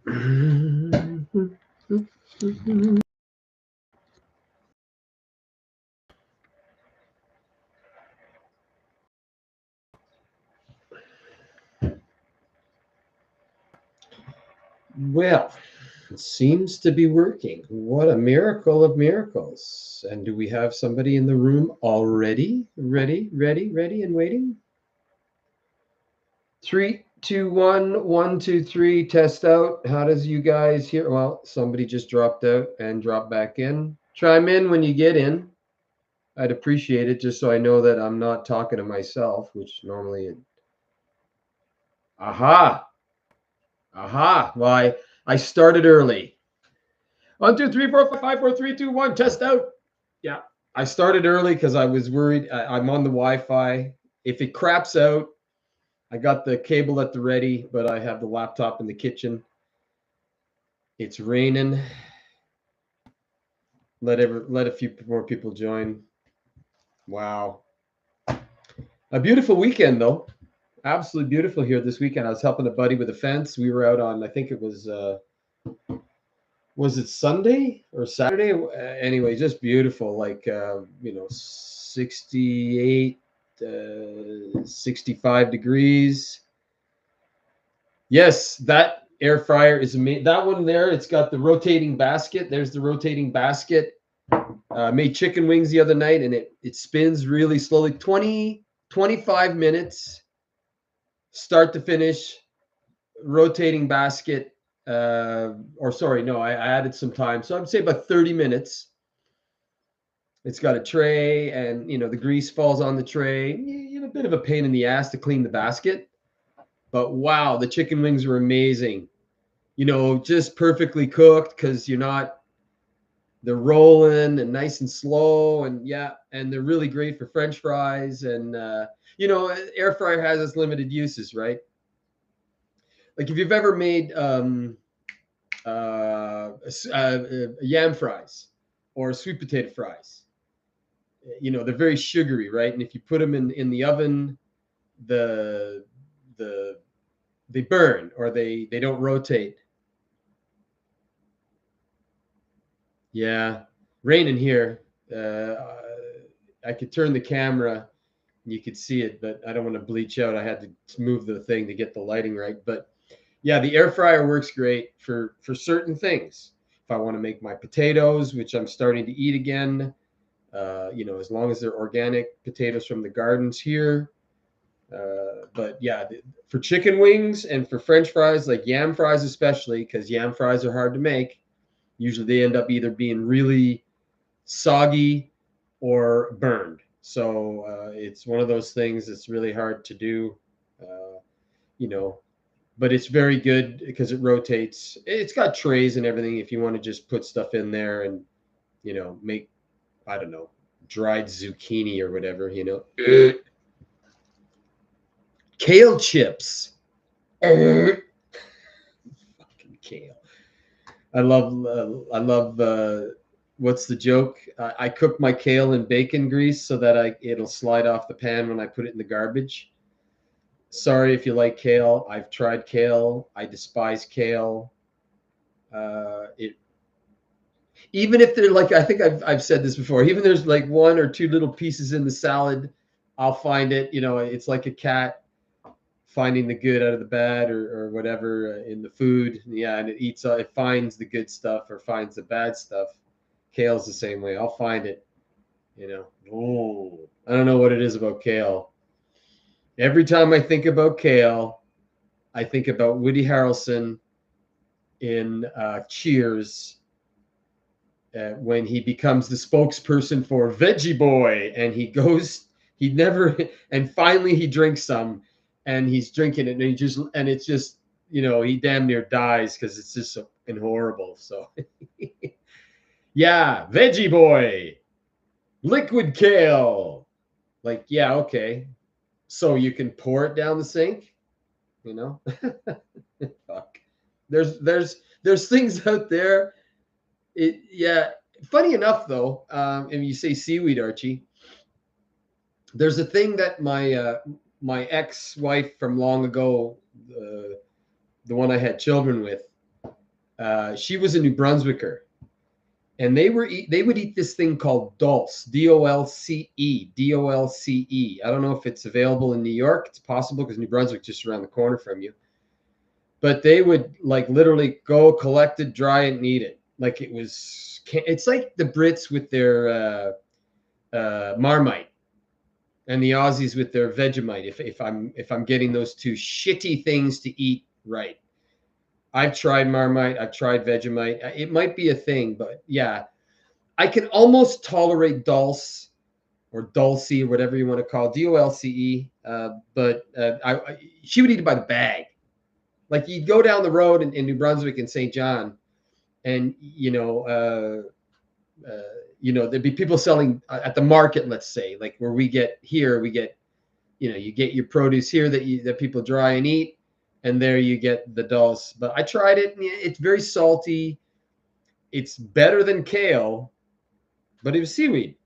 Well, it seems to be working. What a miracle of miracles. And do we have somebody in the room already? Ready, and waiting? Three, two, one, one, two, three. Test out. How does you guys hear? Well, somebody just dropped out and dropped back in. Chime in when you get in. I'd appreciate it just so I know that I'm not talking to myself, which normally. Aha! Aha! Well, I started early. 1, 2, 3, 4, 5, 4, 3, 2, 1. Test out. Yeah. I started early because I was worried. I'm on the Wi-Fi. If it craps out, I got the cable at the ready, but I have the laptop in the kitchen. It's raining. Let a few more people join. Wow. A beautiful weekend though. Absolutely beautiful here this weekend. I was helping a buddy with a fence. We were out on, I think it was it Sunday or Saturday? Anyway, just beautiful. Like 68, 65 degrees. Yes, that air fryer is amazing. That one there, it's got the rotating basket. There's the rotating basket. Made chicken wings the other night, and it spins really slowly. 25 minutes, start to finish, rotating basket. Or sorry, no, I added some time. So I'd say about 30 minutes. It's got a tray, and the grease falls on the tray. You have a bit of a pain in the ass to clean the basket, but wow, the chicken wings were amazing. Just perfectly cooked because they're rolling and nice and slow, and yeah, and they're really great for French fries. And air fryer has its limited uses, right? Like if you've ever made yam fries or sweet potato fries, they're very sugary, right? And if you put them in the oven, the the they burn, or they don't rotate. Yeah, raining here. I could turn the camera, you could see it, but I don't want to bleach out. I had to move the thing to get the lighting right. But yeah, the air fryer works great for certain things. If I want to make my potatoes, which I'm starting to eat again, as long as they're organic potatoes from the gardens here. But yeah, for chicken wings and for French fries, like yam fries especially, because yam fries are hard to make. Usually they end up either being really soggy or burned. So it's one of those things that's really hard to do, uh, you know, but it's very good because it rotates. It's got trays and everything if you want to just put stuff in there and, make, I don't know, dried zucchini or whatever. Kale chips. Fucking kale. I love what's the joke? I cook my kale in bacon grease so that it'll slide off the pan when I put it in the garbage. Sorry if you like kale. I've tried kale. I despise kale. It Even if they're like, I think I've said this before. Even there's like one or two little pieces in the salad, I'll find it. It's like a cat finding the good out of the bad, or whatever, in the food. Yeah, and it finds the good stuff or finds the bad stuff. Kale's the same way. I'll find it. Oh, I don't know what it is about kale. Every time I think about kale, I think about Woody Harrelson in Cheers, when he becomes the spokesperson for Veggie Boy, and he never, and finally he drinks some, and he's drinking it, and it's just, he damn near dies because it's just so and horrible. So, yeah, Veggie Boy, liquid kale. Like, yeah, okay. So you can pour it down the sink, you know? Fuck. There's things out there. Yeah. Funny enough, though, and you say seaweed, Archie. There's a thing that my ex-wife from long ago, the one I had children with, She was a New Brunswicker, and they would eat this thing called dulce, D-O-L-C-E, D-O-L-C-E. I don't know if it's available in New York. It's possible because New Brunswick's just around the corner from you. But they would like literally go collect it, dry it, and eat it. Like it's like the Brits with their Marmite, and the Aussies with their Vegemite. If I'm getting those two shitty things to eat right. I've tried Marmite. I've tried Vegemite. It might be a thing, but yeah, I can almost tolerate dulce or dulce or whatever you want to call it, D-O-L-C-E. But she would eat it by the bag. Like you'd go down the road in New Brunswick and St. John, and there'd be people selling at the market, let's say, like where we get, you get your produce here that people dry and eat, and there you get the dulce. But I tried it. It's very salty. It's better than kale, but it was seaweed,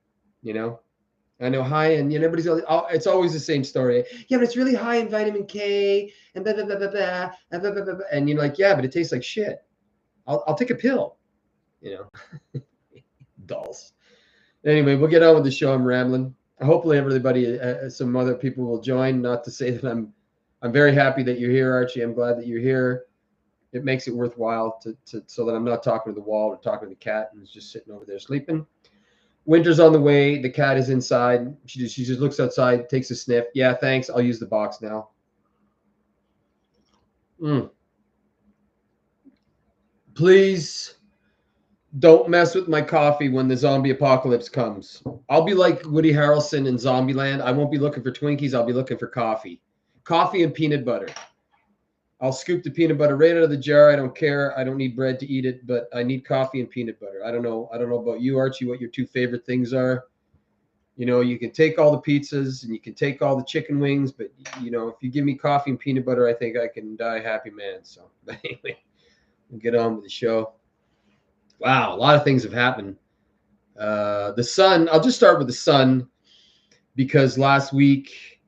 I know high and everybody's it's always the same story. Yeah, but it's really high in vitamin K and blah, blah, blah, blah, blah, blah, blah, blah, blah. And you're like, yeah, but it tastes like shit. I'll take a pill, Dulce. Anyway, we'll get on with the show. I'm rambling. Hopefully everybody, some other people will join. Not to say that I'm very happy that you're here, Archie. I'm glad that you're here. It makes it worthwhile so that I'm not talking to the wall or talking to the cat who's just sitting over there sleeping. Winter's on the way. The cat is inside. She just looks outside, takes a sniff. Yeah, thanks. I'll use the box now. Please don't mess with my coffee when the zombie apocalypse comes. I'll be like Woody Harrelson in Zombieland. I won't be looking for Twinkies. I'll be looking for coffee. Coffee and peanut butter. I'll scoop the peanut butter right out of the jar. I don't care. I don't need bread to eat it, but I need coffee and peanut butter. I don't know about you, Archie, what your two favorite things are. You can take all the pizzas and you can take all the chicken wings, but if you give me coffee and peanut butter, I think I can die happy man. So anyway, we'll get on with the show. Wow, a lot of things have happened. The sun, I'll just start with the sun, because last week,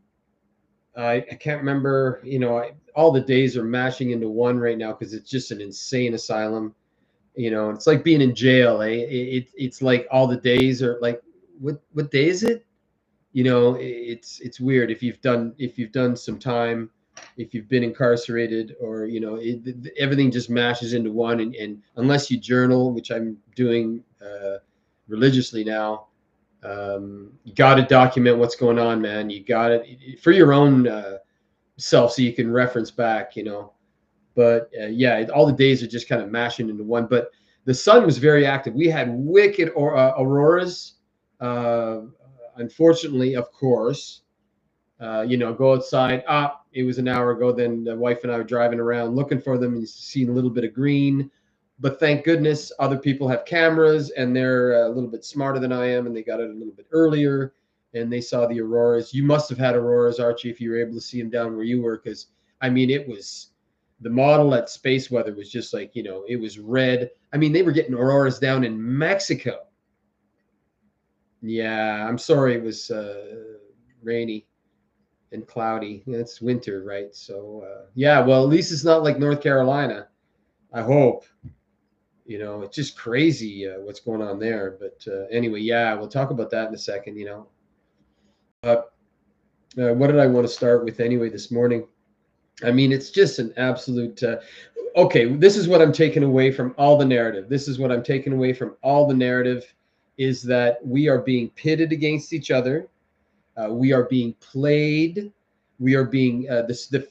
I can't remember, all the days are mashing into one right now because it's just an insane asylum. It's like being in jail. It's like all the days are like, what day is it? It's weird if you've done some time, if you've been incarcerated, or everything just mashes into one. And unless you journal, which I'm doing religiously now, you got to document what's going on, man. You got it for your own self, so you can reference back, But yeah, all the days are just kind of mashing into one. But the sun was very active. We had wicked auroras. Unfortunately, of course, go outside. It was an hour ago. Then the wife and I were driving around looking for them and seeing a little bit of green. But thank goodness other people have cameras and they're a little bit smarter than I am, and they got it a little bit earlier and they saw the auroras. You must have had auroras, Archie, if you were able to see them down where you were, because it was the model at Space Weather was just like, it was red. They were getting auroras down in Mexico. Yeah, I'm sorry it was rainy and cloudy. It's winter, right? So yeah, well, at least it's not like North Carolina, I hope. It's just crazy what's going on there. But anyway, yeah, we'll talk about that in a second. What did I want to start with anyway this morning? It's just an absolute. Okay, this is what I'm taking away from all the narrative. Is that we are being pitted against each other. We are being played. We are being the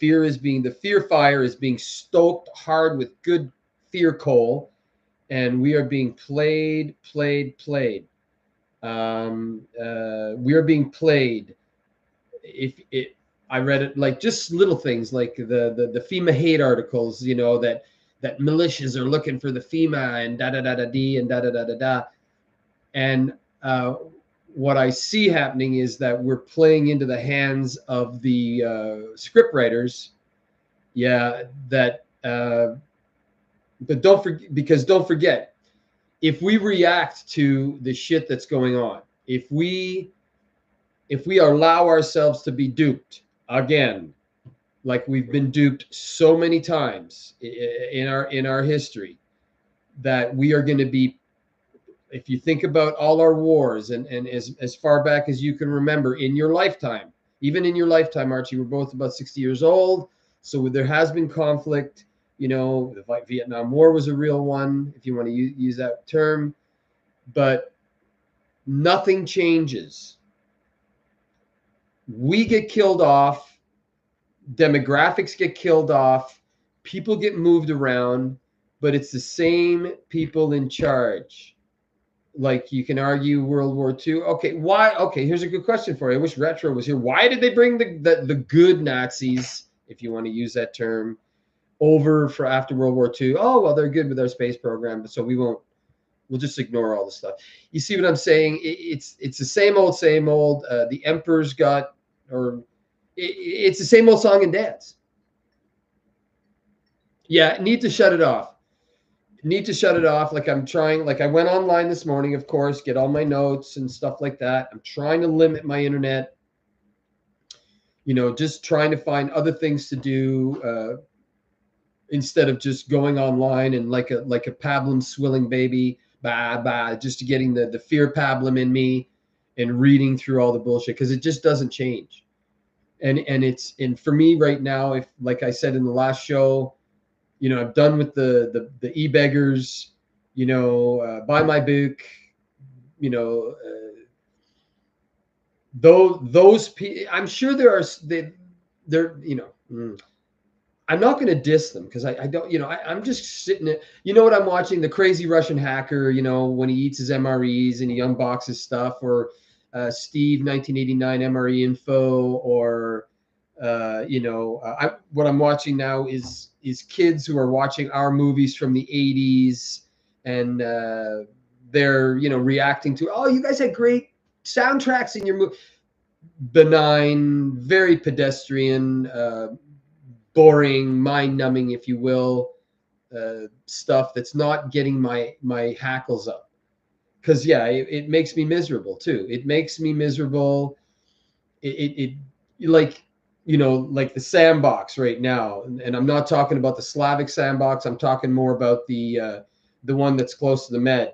fear fire is being stoked hard with good fear coal, and we are being played. We are being played. I read it, like just little things like the FEMA hate articles, that militias are looking for the FEMA and da da da da d and da da da da da. And what I see happening is that we're playing into the hands of the script writers. Yeah, that. But don't forget, if we react to the shit that's going on, if we allow ourselves to be duped again, like we've been duped so many times in our history, that we are going to be, if you think about all our wars and as far back as you can remember in your lifetime, even in your lifetime, Archie, we're both about 60 years old. So there has been conflict. You know, the Vietnam War was a real one, if you want to use that term. But nothing changes. We get killed off. Demographics get killed off. People get moved around, but it's the same people in charge. Like, you can argue World War II. Okay, why? Okay, here's a good question for you. I wish Retro was here. Why did they bring the good Nazis, if you want to use that term, over for after World War II? Oh, well, they're good with our space program, so we'll just ignore all the stuff. You see what I'm saying? It's the same old, same old. The Emperor's got, or it's the same old song and dance. Yeah, need to shut it off. Need to shut it off. Like, I'm trying, like I went online this morning, of course, get all my notes and stuff like that. I'm trying to limit my internet, you know, just trying to find other things to do instead of just going online and like a pablum swilling baby, just getting the fear pablum in me and reading through all the bullshit, because it just doesn't change. And for me right now, if, like I said in the last show, you know, I'm done with the e-beggars, you know, buy my book, you know, those I'm sure there are, they're, you know, I'm not going to diss them because I don't, you know, I'm just sitting there. You know what I'm watching? The Crazy Russian Hacker, you know, when he eats his MREs and he unboxes stuff, or Steve 1989 MRE info, or what I'm watching now is kids who are watching our movies from the 80s, and they're, you know, reacting to, oh, you guys had great soundtracks in your movie. Benign, very pedestrian, boring, mind-numbing, if you will, stuff that's not getting my hackles up. Because yeah, it makes me miserable too. It makes me miserable. It like, you know, like the sandbox right now, and I'm not talking about the Slavic sandbox. I'm talking more about the one that's close to the Med.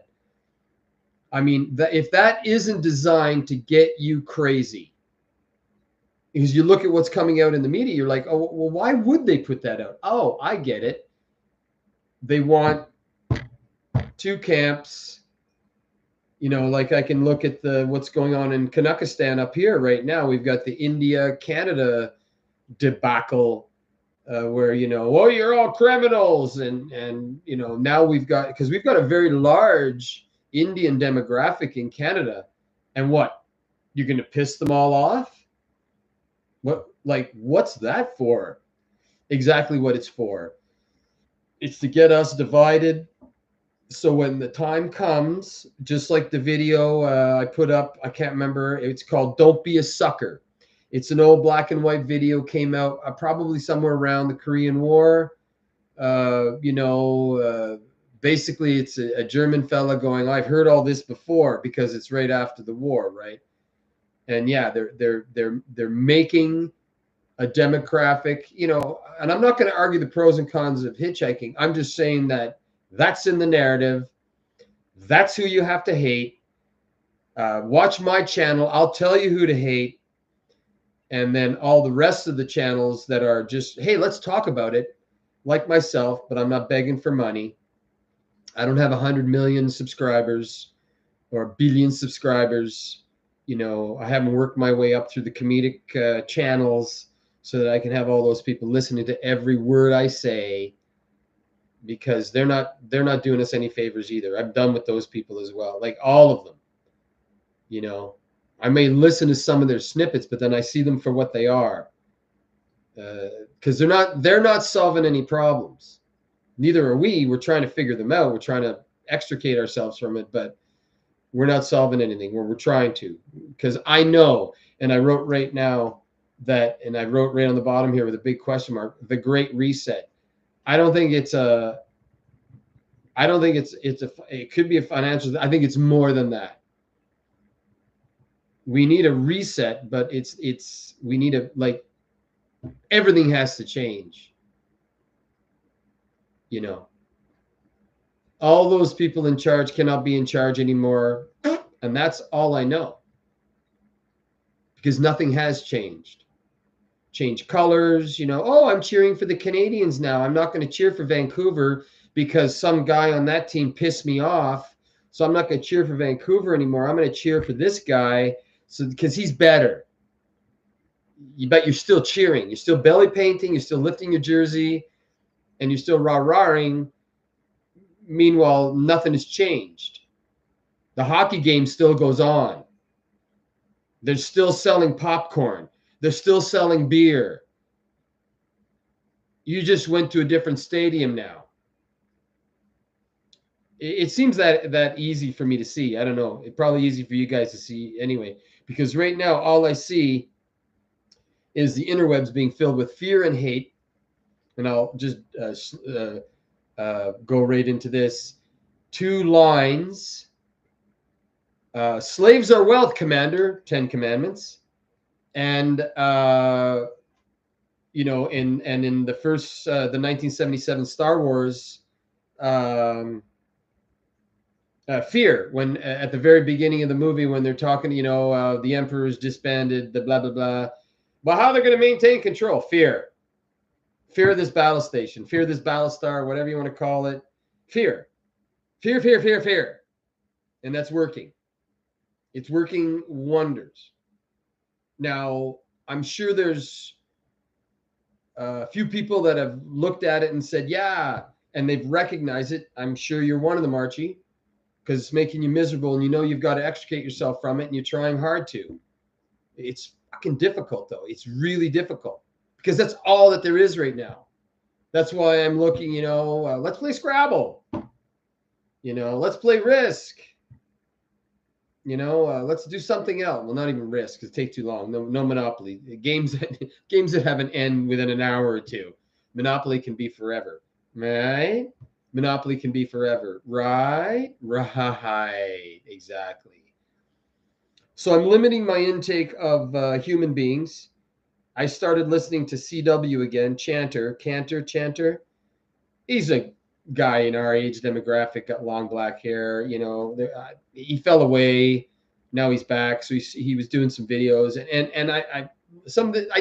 I mean, if that isn't designed to get you crazy, because you look at what's coming out in the media, you're like, oh, well, why would they put that out? Oh, I get it. They want two camps. You know, like I can look at what's going on in Kazakhstan up here right now. We've got the India-Canada debacle, where, you know, oh, you're all criminals, and you know, now we've got, because we've got a very large Indian demographic in Canada, and what, you're going to piss them all off? What's that for? Exactly what it's for. It's to get us divided. So when the time comes, just like the video I put up, I can't remember, it's called Don't Be a Sucker. It's an old black and white video, came out probably somewhere around the Korean War. Basically it's a German fella going, I've heard all this before, because it's right after the war, right? And yeah, they're making a demographic, you know, and I'm not going to argue the pros and cons of hitchhiking. I'm just saying that that's in the narrative. That's who you have to hate. Watch my channel. I'll tell you who to hate. And then all the rest of the channels that are just, hey, let's talk about it, like myself, but I'm not begging for money. I don't have 100 million subscribers or a billion subscribers. You know, I haven't worked my way up through the comedic channels so that I can have all those people listening to every word I say, because they're not doing us any favors either. I'm done with those people as well, like all of them. You know, I may listen to some of their snippets, but then I see them for what they are, because they're not solving any problems. Neither are we. We're trying to figure them out. We're trying to extricate ourselves from it, but we're not solving anything. We're trying to, because I know, and I wrote right now that, and I wrote right on the bottom here with a big question mark, the Great Reset. I don't think it's it could be a financial, I think it's more than that. We need a reset, but we need a, like, everything has to change, you know. All those people in charge cannot be in charge anymore. And that's all I know. Because nothing has changed. Change colors, oh, I'm cheering for the Canadians now. I'm not going to cheer for Vancouver because some guy on that team pissed me off. So I'm not going to cheer for Vancouver anymore. I'm going to cheer for this guy because he's better. You bet you're still cheering. You're still belly painting. You're still lifting your jersey, and you're still rah-rahing. Meanwhile, nothing has changed. The hockey game still goes on. They're still selling popcorn. They're still selling beer. You just went to a different stadium now. It seems that easy for me to see. I don't know. It's probably easy for you guys to see anyway, because right now all I see is the interwebs being filled with fear and hate. And I'll just go right into this. 2 lines. Slaves are wealth, Commander. 10 Commandments. And in the first the 1977 Star Wars. Fear, when at the very beginning of the movie, when they're talking, the Emperor's disbanded, the blah blah blah. Well, how they're going to maintain control? Fear of this battle station, fear of this battle star, whatever you want to call it. Fear, and that's working. It's working wonders. Now, I'm sure there's a few people that have looked at it and said, yeah, and they've recognized it. I'm sure you're one of them, Archie. Because it's making you miserable and you've got to extricate yourself from it and you're trying hard to. It's fucking difficult, though. It's really difficult because that's all that there is right now. That's why I'm looking, let's play Scrabble. Let's play Risk. Let's do something else. Well, not even Risk because it takes too long. No Monopoly. Games that have an end within an hour or two. Monopoly can be forever, right? Monopoly can be forever. Right? Right. Exactly. So I'm limiting my intake of human beings. I started listening to CW again. Cantor. He's a guy in our age demographic, got long black hair. He fell away. Now he's back. So he was doing some videos. And I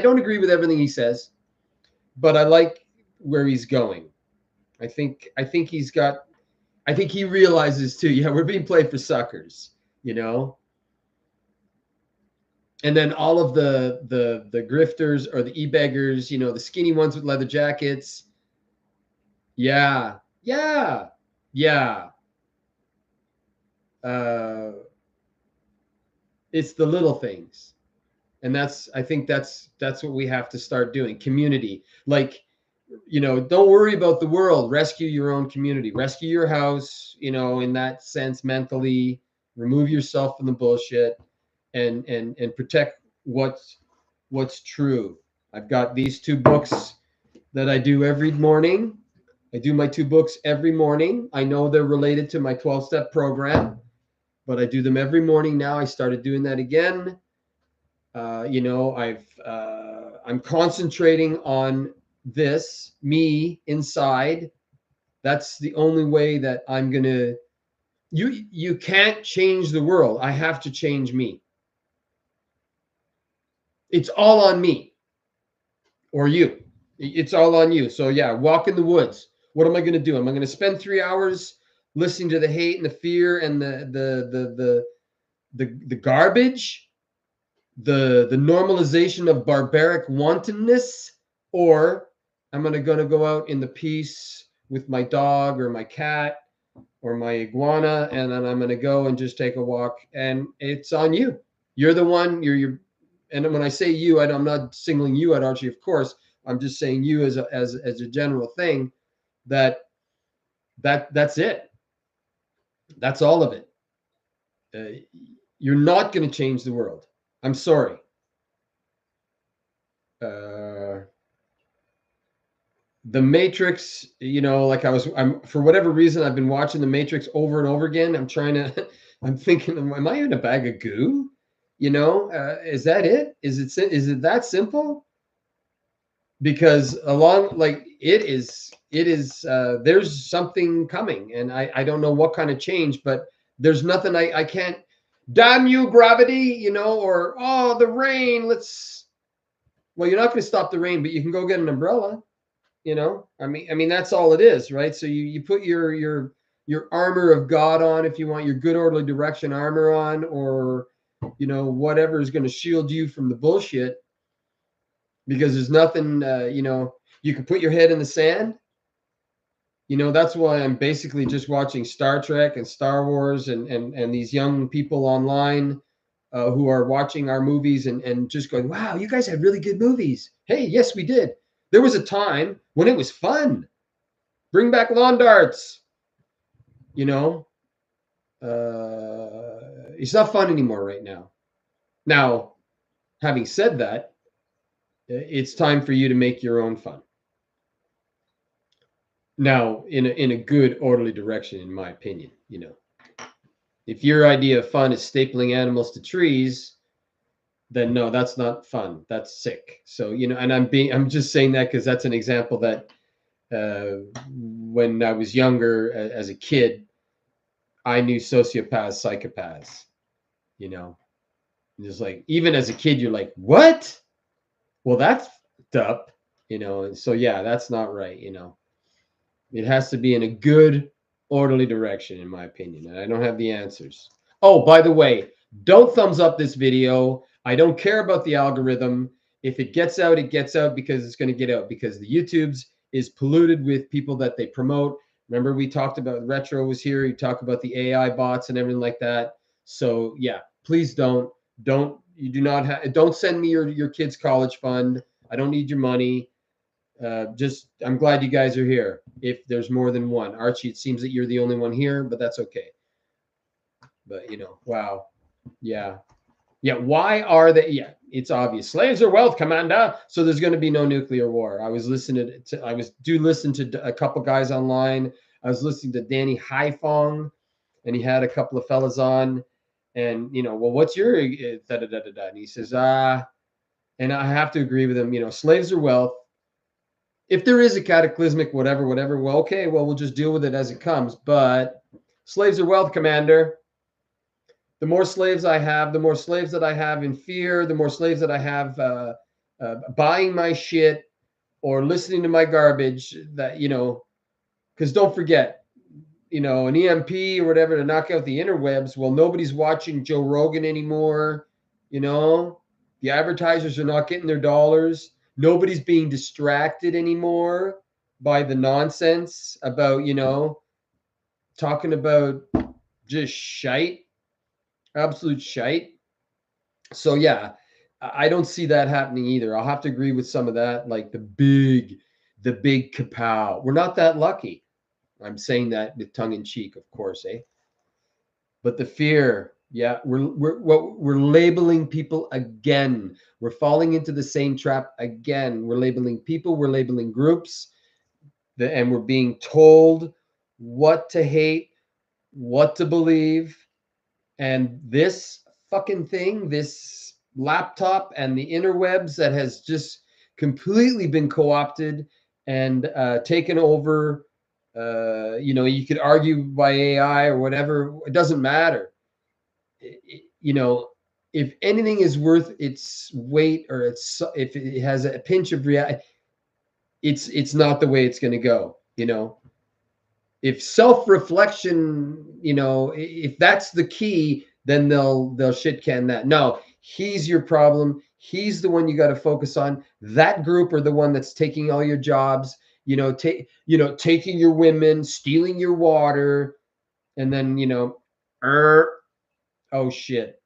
don't agree with everything he says, but I like where he's going. I think he realizes too, we're being played for suckers, And then all of the grifters or the e-beggars, the skinny ones with leather jackets. Yeah. It's the little things. And I think that's what we have to start doing. Community. Like, don't worry about the world. Rescue your own community. Rescue your house, in that sense, mentally. Remove yourself from the bullshit and protect what's true. I've got these 2 books that I do every morning. I do my 2 books every morning. I know they're related to my 12-step program, but I do them every morning now. I started doing that again. I'm concentrating on this, me inside. That's the only way that I'm gonna. You can't change the world. I have to change me. It's all on me or you. It's all on you. So yeah, walk in the woods. What am I gonna do? Am I gonna spend 3 hours listening to the hate and the fear and the garbage, the normalization of barbaric wantonness, or I'm gonna go out in the peace with my dog or my cat or my iguana, and then I'm gonna go and just take a walk. And it's on you. You're the one. You're. And when I say you, I'm not singling you out, Archie. Of course, I'm just saying you as a general thing. That's it. That's all of it. You're not going to change the world. I'm sorry. The Matrix, I'm for whatever reason, I've been watching The Matrix over and over again. I'm thinking, am I in a bag of goo? Is that it? Is it that simple? because along like it is there's something coming, and I don't know what kind of change, but there's nothing I can't, damn you gravity, you know, or oh the rain, let's, well, you're not going to stop the rain, but you can go get an umbrella, you know. I mean that's all it is, right? So you put your armor of God on, if you want your good orderly direction armor on, or you know, whatever is going to shield you from the bullshit, because there's nothing, you know, you can put your head in the sand. You know, that's why I'm basically just watching Star Trek and Star Wars, and these young people online who are watching our movies, and just going, wow, you guys had really good movies. Hey, yes, we did. There was a time when it was fun. Bring back lawn darts. You know, it's not fun anymore right now. Now, having said that, it's time for you to make your own fun. Now, in a good orderly direction, in my opinion, you know. If your idea of fun is stapling animals to trees, then no, that's not fun. That's sick. So, you know, and I'm just saying that because that's an example that when I was younger, as a kid, I knew sociopaths, psychopaths, you know. Just like, even as a kid, you're like, what? Well, that's up, you know. And so, yeah, that's not right, you know. It has to be in a good, orderly direction, in my opinion. And I don't have the answers. Oh, by the way, don't thumbs up this video. I don't care about the algorithm. If it gets out, it gets out because it's going to get out, because the YouTube's is polluted with people that they promote. Remember, we talked about, Retro was here. You talk about the AI bots and everything like that. So yeah, please don't you do not have, don't send me your kids' college fund. I don't need your money. Just, I'm glad you guys are here. If there's more than one, Archie, it seems that you're the only one here, but that's okay. But you know, wow, yeah, yeah. Why are they? Yeah, it's obvious. Slaves are wealth, Commander. So there's going to be no nuclear war. I was listening to I was do listen to a couple guys online. I was listening to Danny Haifong, and he had a couple of fellas on, and you know, well, what's your da da da da da? And he says, and I have to agree with him. You know, slaves are wealth. If there is a cataclysmic whatever, well, okay, well, we'll just deal with it as it comes. But slaves are wealth, Commander. The more slaves I have, the more slaves that I have in fear, the more slaves that I have buying my shit or listening to my garbage. That, you know, because don't forget, you know, an EMP or whatever to knock out the interwebs. Well, nobody's watching Joe Rogan anymore. You know, the advertisers are not getting their dollars. Nobody's being distracted anymore by the nonsense about, you know, talking about just shite, absolute shite. So yeah, I don't see that happening either. I'll have to agree with some of that, like the big kapow. We're not that lucky. I'm saying that with tongue in cheek, of course, eh? But the fear, yeah, we're labeling people again. We're falling into the same trap again. We're labeling people, we're labeling groups, and we're being told what to hate, what to believe. And this fucking thing, this laptop and the interwebs that has just completely been co-opted and taken over. You know, you could argue by AI or whatever. It doesn't matter. You know, if anything is worth its weight, or it's, if it has a pinch of reality, it's not the way it's going to go. You know, if self-reflection, you know, if that's the key, then they'll shit can that. No, he's your problem. He's the one you got to focus on. That group are the one that's taking all your jobs, you know, taking your women, stealing your water, and then, you know, oh shit,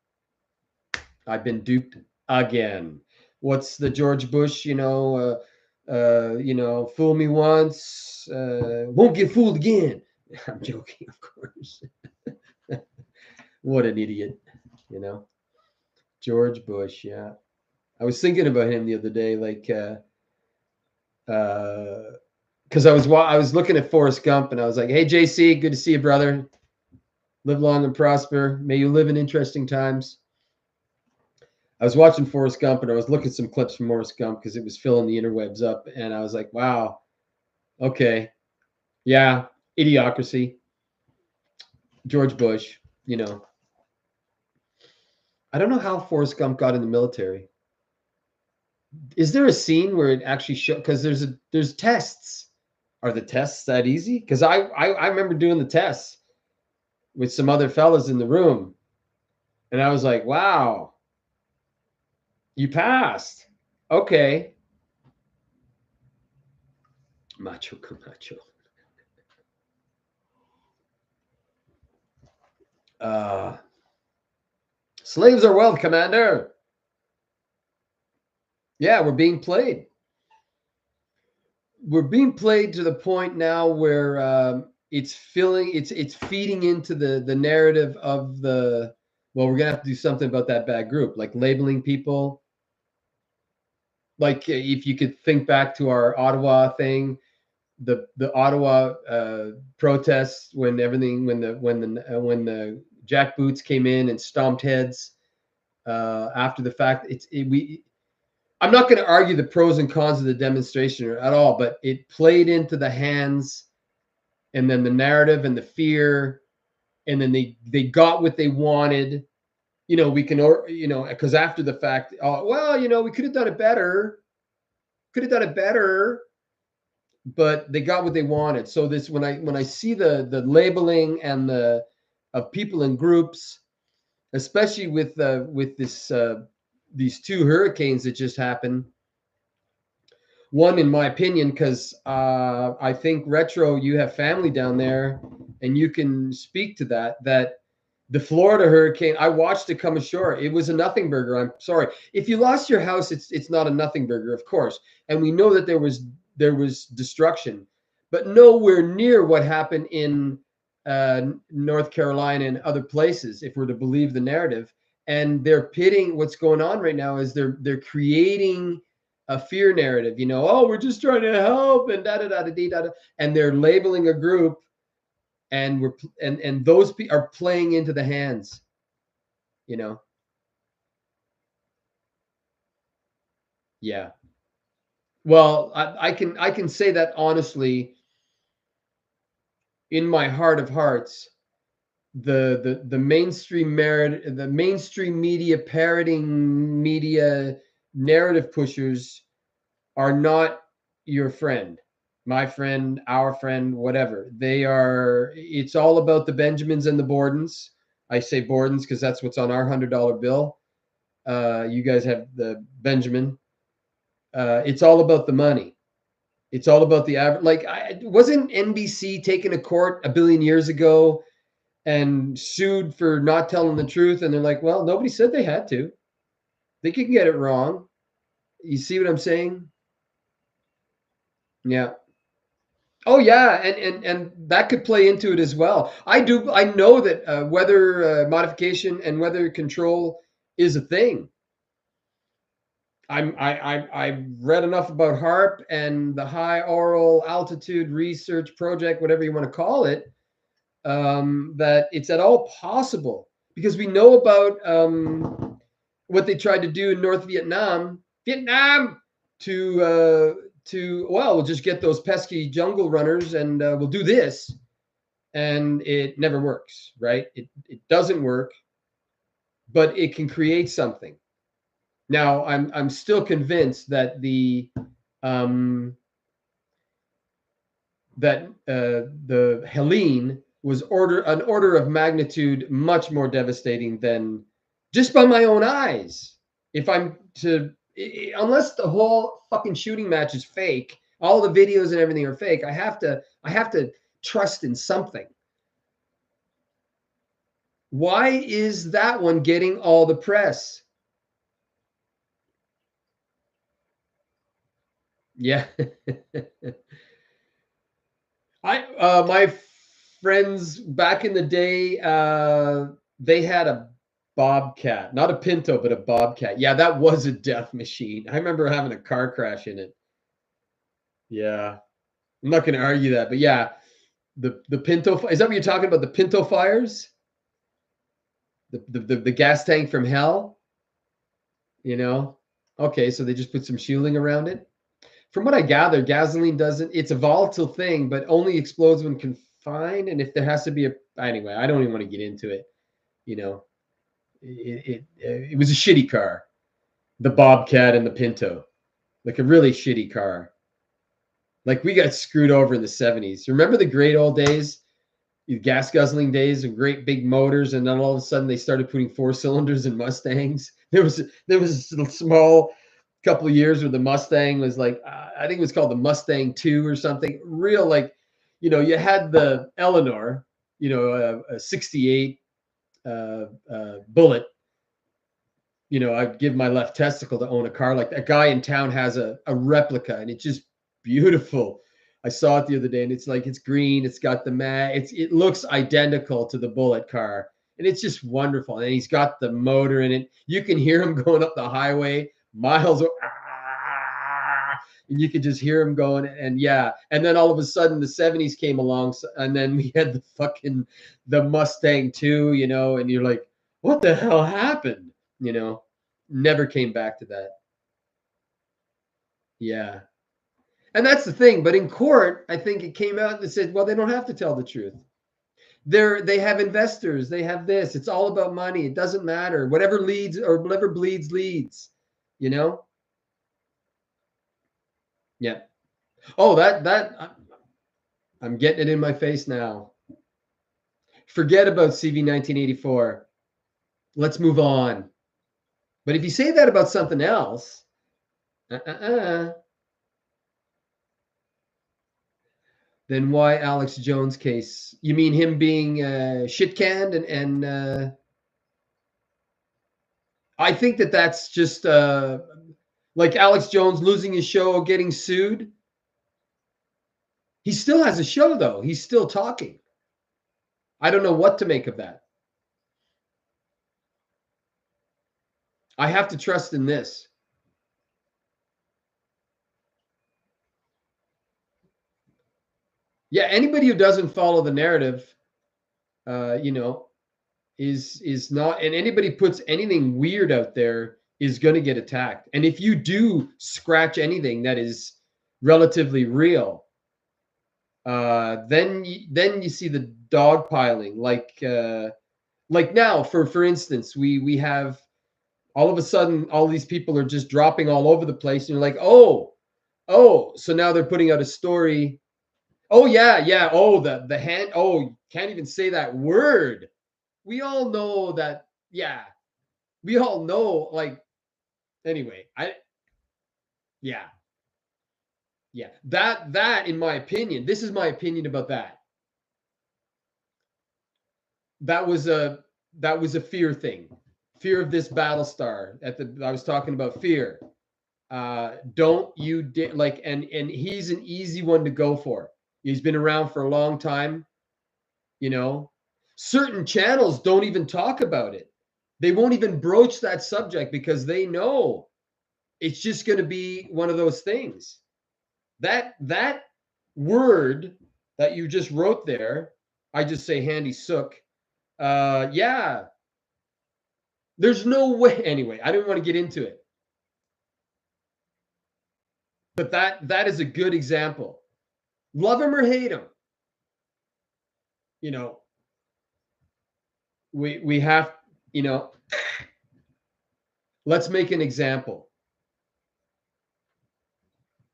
I've been duped again. What's the George Bush, you know, fool me once, won't get fooled again. I'm joking, of course. What an idiot, you know. George Bush, yeah. I was thinking about him the other day, like, because I was looking at Forrest Gump, and I was like, "Hey, JC, good to see you, brother. Live long and prosper. May you live in interesting times." I was watching Forrest Gump and I was looking at some clips from Forrest Gump because it was filling the interwebs up, and I was like, wow, okay, yeah, Idiocracy, George Bush, you know. I don't know how Forrest Gump got in the military. Is there a scene where it actually show? Because there's tests. Are the tests that easy? Because I remember doing the tests with some other fellas in the room, and I was like, wow, you passed. Okay. Macho Camacho. Slaves are wealth, Commander. Yeah, we're being played. We're being played to the point now where it's feeding into the narrative of the, well, we're gonna have to do something about that bad group, like labeling people. Like if you could think back to our Ottawa thing, the Ottawa protests when the jackboots came in and stomped heads after the fact. I'm not going to argue the pros and cons of the demonstration at all, but it played into the hands and then the narrative and the fear, and then they got what they wanted. You know, we can, because after the fact, oh, well, we could have done it better. Could have done it better, but they got what they wanted. So this, when I see the labeling and the of people in groups, especially with this these two hurricanes that just happened. One, in my opinion, because I think Retro, you have family down there, and you can speak to that. That the Florida hurricane, I watched it come ashore. It was a nothing burger. I'm sorry. If you lost your house, it's not a nothing burger, of course. And we know that there was destruction, but nowhere near what happened in North Carolina and other places, if we're to believe the narrative. And they're pitting what's going on right now is they're creating a fear narrative. Oh, we're just trying to help and da da da da da da, and they're labeling a group, and those are playing into the hands. Yeah. Well, I can say that honestly, in my heart of hearts, the mainstream the mainstream media parroting media narrative pushers are not your friend, my friend, our friend, whatever. It's all about the Benjamins and the Bordens. I say Bordens because that's what's on our $100 bill. You guys have the Benjamin. It's all about the money. It's all about the average. Like, wasn't NBC taken to court a billion years ago and sued for not telling the truth? And they're like, well, nobody said they had to. They could get it wrong. You see what I'm saying? Yeah. Oh yeah, and that could play into it as well. I know that weather modification and weather control is a thing. I've read enough about HAARP and the High Auroral Altitude Research Project, whatever you want to call it, that it's at all possible, because we know about what they tried to do in North Vietnam, to well, we'll just get those pesky jungle runners and we'll do this, and it never works, right? It doesn't work, but it can create something. Now, I'm still convinced that the Helene was an order of magnitude much more devastating than, just by my own eyes. If I'm to, unless the whole fucking shooting match is fake, all the videos and everything are fake, I have to trust in something. Why is that one getting all the press? Yeah. My friends back in the day, they had a Bobcat, not a Pinto, but a Bobcat. Yeah, that was a death machine. I remember having a car crash in it. Yeah, I'm not going to argue that, but yeah, the Pinto, is that what you're talking about? The Pinto fires, the gas tank from hell. You know? Okay, so they just put some shielding around it. From what I gather, gasoline doesn't, it's a volatile thing, but only explodes when confined. And if there has to be anyway, I don't even want to get into it. You know, it was a shitty car, the Bobcat and the Pinto, like a really shitty car. Like we got screwed over in the 70s. Remember the great old days, gas guzzling days of great big motors, and then all of a sudden they started putting 4 cylinders in Mustangs. There was a small couple of years where the Mustang was like, I think it was called the Mustang 2 or something. Real, like, you had the Eleanor, a 68 Bullet. I'd give my left testicle to own a car like that. A guy in town has a replica, and it's just beautiful. I saw it the other day, and it's like, it's green. It's got the it looks identical to the Bullet car, and it's just wonderful. And he's got the motor in it. You can hear him going up the highway miles, and you could just hear him going. And yeah, and then all of a sudden the 70s came along, and then we had the Mustang 2, and you're like, what the hell happened? Never came back to that. Yeah. And that's the thing. But in court, I think it came out and said, well, they don't have to tell the truth. They have investors. They have this. It's all about money. It doesn't matter. Whatever leads or whatever bleeds leads, you know? Yeah. Oh, I'm getting it in my face now. Forget about CV 1984. Let's move on. But if you say that about something else, then why Alex Jones case? You mean him being shit canned and I think that's just like Alex Jones losing his show, getting sued. He still has a show though. He's still talking. I don't know what to make of that. I have to trust in this. Yeah, anybody who doesn't follow the narrative, is not, and anybody puts anything weird out there is going to get attacked. And if you do scratch anything that is relatively real, then you see the dogpiling. Like now, for instance, we have all of a sudden all these people are just dropping all over the place, and you're like, oh, so now they're putting out a story. Oh yeah. Oh, the hand. Oh, can't even say that word. We all know that. Yeah, we all know. Like, anyway, yeah, yeah. That in my opinion, this is my opinion about that. That was a fear thing. Fear of this Battlestar. I was talking about fear. Don't you like, and he's an easy one to go for. He's been around for a long time. Certain channels don't even talk about it. They won't even broach that subject because they know it's just going to be one of those things. That word that you just wrote there, I just say Handy Sook. Yeah, there's no way. Anyway, I didn't want to get into it, but that is a good example. Love him or hate him, you know, we have, let's make an example.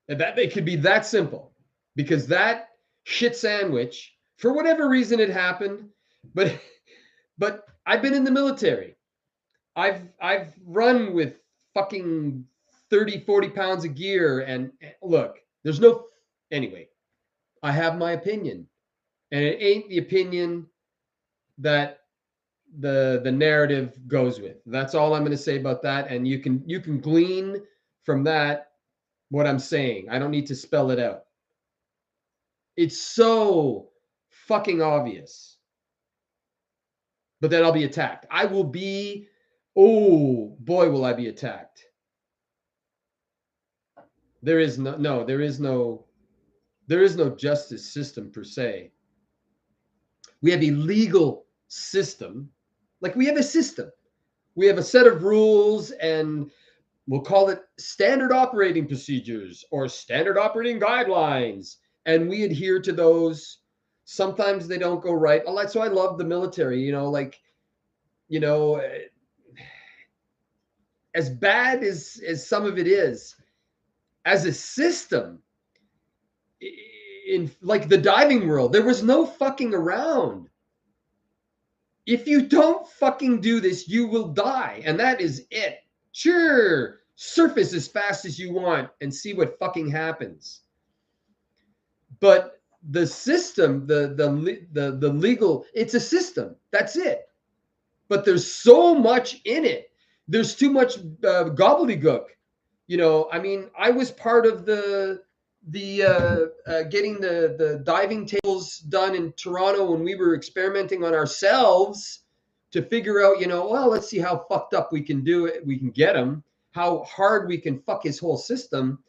And that it could be that simple, because that shit sandwich, for whatever reason it happened, but I've been in the military. I've run with fucking 30, 40 pounds of gear, and look, there's no, anyway, I have my opinion, and it ain't the opinion that the narrative goes with. That's all I'm going to say about that, and you can glean from that what I'm saying. I don't need to spell it out. It's so fucking obvious. But then I'll be attacked. I will be, oh boy, will I be attacked. There is no justice system per se. We have a legal system. Like, we have a system. We have a set of rules, and we'll call it standard operating procedures or standard operating guidelines, and we adhere to those. Sometimes they don't go right. So I love the military, like, you know, as bad as some of it is, as a system, in like the diving world, there was no fucking around. If you don't fucking do this, you will die. And that is it. Sure, surface as fast as you want and see what fucking happens. But the system, the legal, it's a system. That's it. But there's so much in it. There's too much gobbledygook. I mean, I was part of the getting the diving tables done in Toronto when we were experimenting on ourselves to figure out, well, let's see how fucked up we can do it. We can get him, how hard we can fuck his whole system,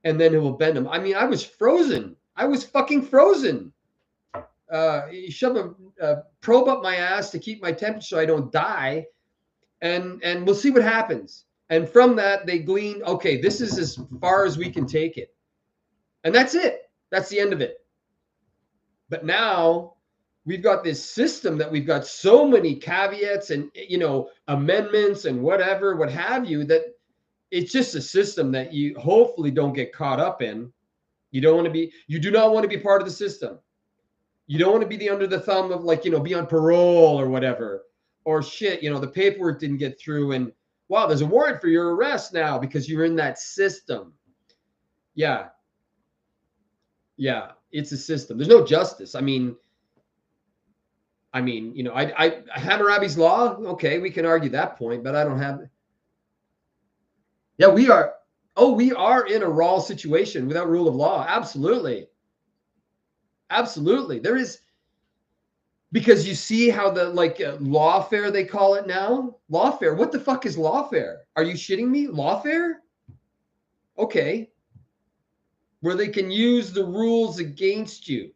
and then it will bend him. I mean, I was frozen. I was fucking frozen. You shove a probe up my ass to keep my temperature so I don't die, and we'll see what happens. And from that, they glean, okay, this is as far as we can take it. And that's it. That's the end of it. But now we've got this system that we've got so many caveats and, amendments and whatever, what have you, that it's just a system that you hopefully don't get caught up in. You do not want to be part of the system. You don't want to be under the thumb of be on parole or whatever, or shit, the paperwork didn't get through and wow, there's a warrant for your arrest now because you're in that system. Yeah. Yeah, it's a system. There's no justice. I mean, Hammurabi's law, okay, we can argue that point, but I don't have. Yeah, we are in a raw situation without rule of law. Absolutely. Absolutely. There is, because you see how the lawfare, they call it now. Lawfare. What the fuck is lawfare? Are you shitting me? Lawfare? Okay. Where they can use the rules against you.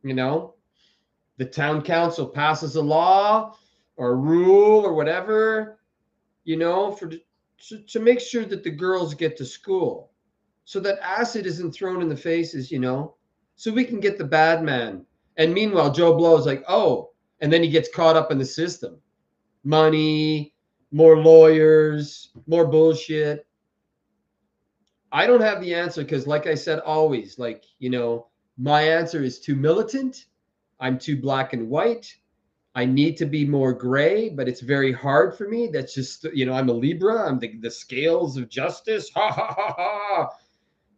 The town council passes a law or a rule or whatever, to make sure that the girls get to school, so that acid isn't thrown in the faces, so we can get the bad man. And meanwhile, Joe Blow is like, oh, and then he gets caught up in the system. Money, more lawyers, more bullshit. I don't have the answer because, like I said, always, my answer is too militant. I'm too black and white. I need to be more gray, but it's very hard for me. That's just, I'm a Libra. I'm the scales of justice. Ha, ha, ha, ha.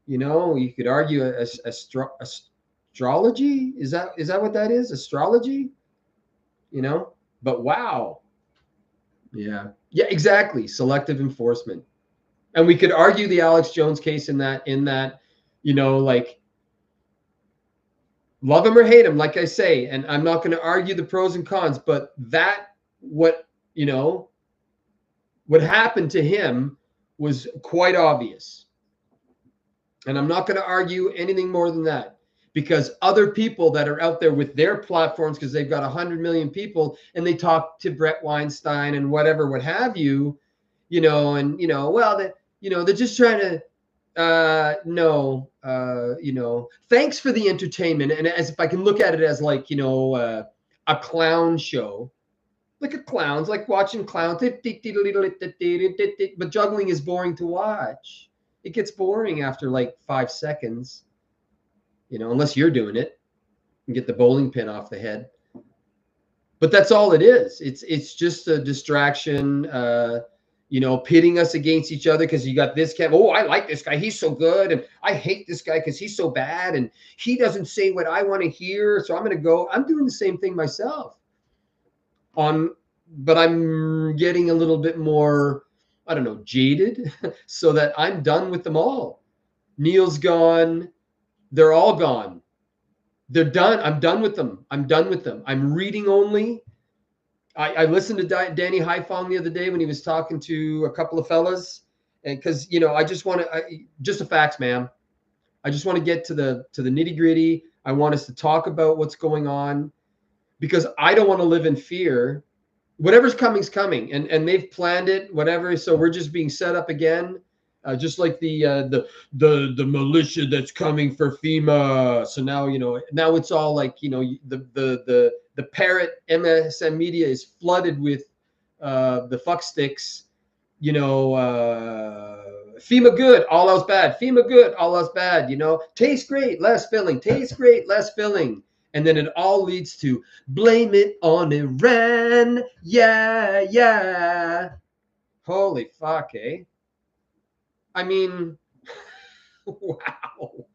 You could argue astrology. Is that what that is? Astrology? But wow. Yeah. Yeah, exactly. Selective enforcement. And we could argue the Alex Jones case in that, love him or hate him, like I say, and I'm not going to argue the pros and cons, but what happened to him was quite obvious. And I'm not going to argue anything more than that, because other people that are out there with their platforms, because they've got 100 million people and they talk to Brett Weinstein and whatever, what have you, they're just trying to, thanks for the entertainment. And as if I can look at it as a clown show, like a clown's like watching clowns, but juggling is boring to watch. It gets boring after 5 seconds, unless you're doing it and get the bowling pin off the head. But that's all it is. It's just a distraction, pitting us against each other because you got this guy. Oh, I like this guy. He's so good. And I hate this guy because he's so bad. And he doesn't say what I want to hear. So I'm doing the same thing myself. But I'm getting a little bit more, I don't know, jaded so that I'm done with them all. Neil's gone. They're all gone. They're done. I'm done with them. I'm reading only. I listened to Danny Haifong the other day when he was talking to a couple of fellas, and because I just want to, just the facts, man. I just want to get to the nitty gritty. I want us to talk about what's going on, because I don't want to live in fear, whatever's coming's coming, and they've planned it, whatever. So we're just being set up again, just like the militia that's coming for FEMA. So now now it's all like the parrot MSM media is flooded with the fuck sticks. FEMA good, all else bad. FEMA good, all else bad. Tastes great, less filling. Tastes great, less filling. And then it all leads to blame it on Iran. Yeah, yeah. Holy fuck, eh? I mean, wow.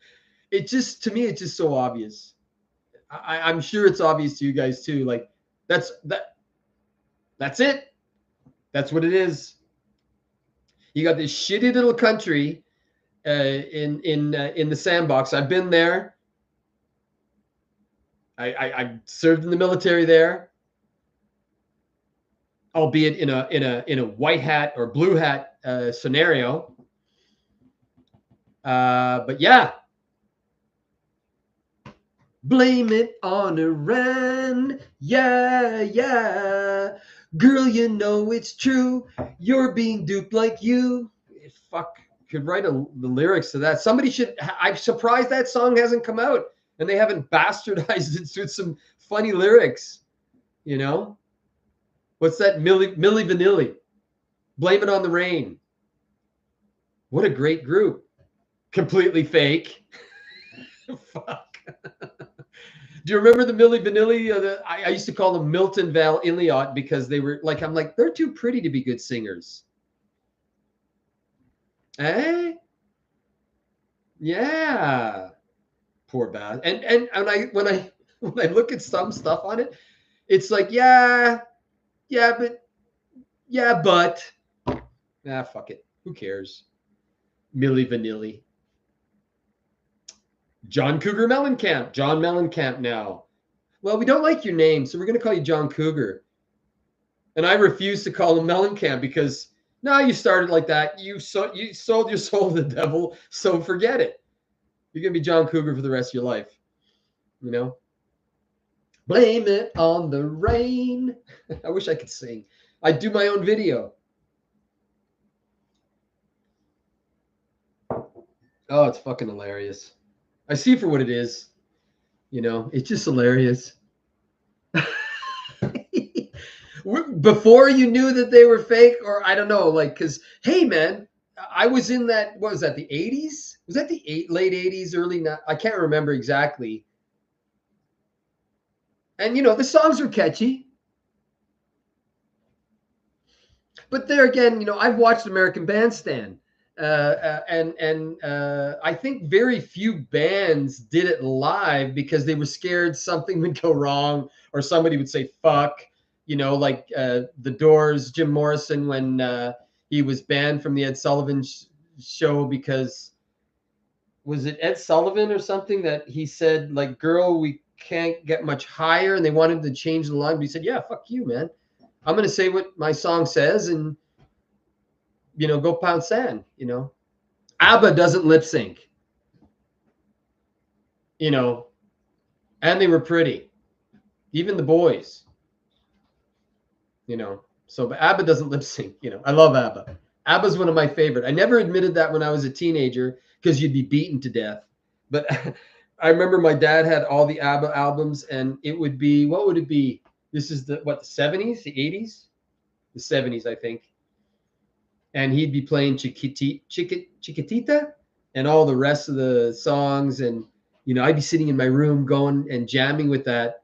To me, it's just so obvious. I'm sure it's obvious to you guys too. Like, that's it. That's what it is. You got this shitty little country in the sandbox. I've been there. I served in the military there, albeit in a white hat or blue hat scenario. But yeah, blame it on Iran. Yeah, yeah. Girl, it's true. You're being duped like you. Fuck, could write the lyrics to that. Somebody should. I'm surprised that song hasn't come out and they haven't bastardized it with some funny lyrics. What's that? Milli Vanilli. Blame it on the rain. What a great group. Completely fake. Fuck. Do you remember the Milli Vanilli? I used to call them Milton Val Iliot because they were like, I'm like, they're too pretty to be good singers. Eh? Yeah. Poor bad. And when I look at some stuff on it, it's like, but fuck it. Who cares? Milli Vanilli. John Cougar Mellencamp. John Mellencamp now. Well, we don't like your name, so we're going to call you John Cougar. And I refuse to call him Mellencamp because, no, you started like that. You sold your soul to the devil, so forget it. You're going to be John Cougar for the rest of your life. Blame it on the rain. I wish I could sing. I'd do my own video. Oh, it's fucking hilarious. I see it for what it is. It's just hilarious. Before you knew that they were fake, or I don't know, like, because, hey, man, I was in that, what was that, the 80s? Was that the late 80s, early, I can't remember exactly. And, the songs are catchy. But there again, I've watched American Bandstand. And I think very few bands did it live because they were scared something would go wrong or somebody would say fuck, like the Doors, Jim Morrison, when he was banned from the Ed Sullivan show because, was it Ed Sullivan or something that he said, like, girl, we can't get much higher, and they wanted to change the line, but he said, yeah, fuck you, man. I'm going to say what my song says and go pound sand, ABBA doesn't lip sync, and they were pretty, even the boys, so, but ABBA doesn't lip sync, I love ABBA. ABBA's one of my favorite. I never admitted that when I was a teenager because you'd be beaten to death. But I remember my dad had all the ABBA albums and it would be, what would it be? This is the 70s, the 80s? The 70s, I think. And he'd be playing Chiquitita and all the rest of the songs. And, I'd be sitting in my room going and jamming with that.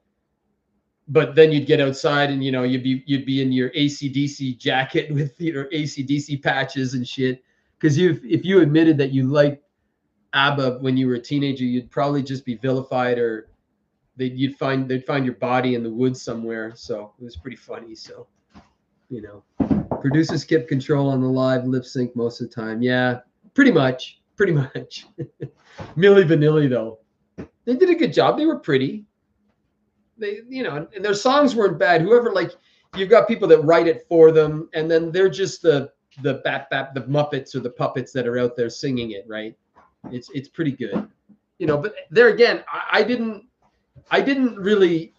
But then you'd get outside and, you'd be in your AC/DC jacket with, AC/DC patches and shit. Because if you admitted that you liked ABBA when you were a teenager, you'd probably just be vilified, or they'd find your body in the woods somewhere. So it was pretty funny. So, producers kept control on the live lip sync most of the time. Yeah, pretty much. Milli Vanilli, though, they did a good job. They were pretty. They, and their songs weren't bad. Whoever, like, you've got people that write it for them, and then they're just the Muppets or the puppets that are out there singing it, right? It's pretty good, But there again, I didn't really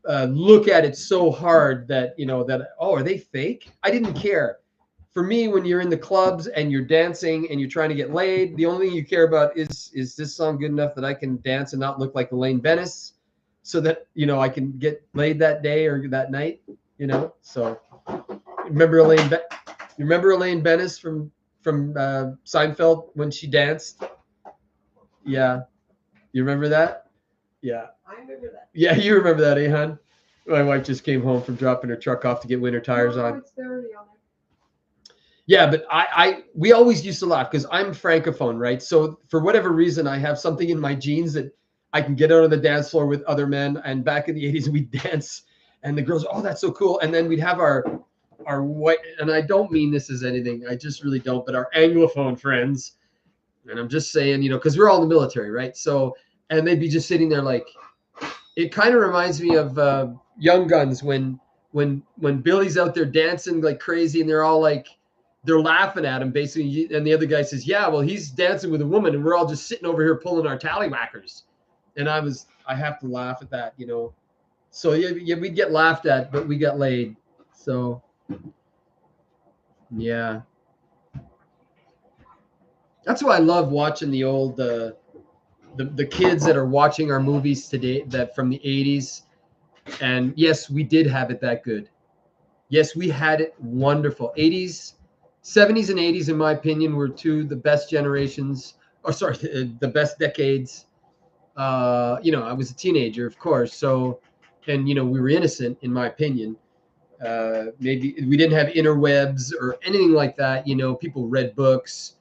look at it so hard that, that, oh, are they fake? I didn't care. For me, when you're in the clubs and you're dancing and you're trying to get laid, the only thing you care about is this song good enough that I can dance and not look like Elaine Bennis, so that, I can get laid that day or that night, So remember Elaine you remember Elaine Bennis from Seinfeld when she danced? Yeah. You remember that? Yeah. I remember that. Yeah, you remember that, eh, hon? My wife just came home from dropping her truck off to get winter tires on. It's already on there. Yeah, but we always used to laugh because I'm francophone, right? So for whatever reason, I have something in my genes that I can get out on the dance floor with other men. And back in the 80s, we'd dance and the girls, oh, that's so cool. And then we'd have our white, and I don't mean this as anything, I just really don't, but our Anglophone friends, and I'm just saying, because we're all in the military, right? So, and they'd be just sitting there like, it kind of reminds me of Young Guns when Billy's out there dancing like crazy and they're all like, they're laughing at him basically, and the other guy says, yeah, well, he's dancing with a woman and we're all just sitting over here pulling our tallywhackers. And I have to laugh at that, So yeah, we'd get laughed at, but we got laid. So yeah. That's why I love watching the old the kids that are watching our movies today, that from the 80s. And yes, we did have it that good. Yes, we had it wonderful. 80s, 70s and 80s, in my opinion, were the best generations, or sorry, the best decades. I was a teenager, of course. So, and, we were innocent, in my opinion. Maybe we didn't have interwebs or anything like that. People read books,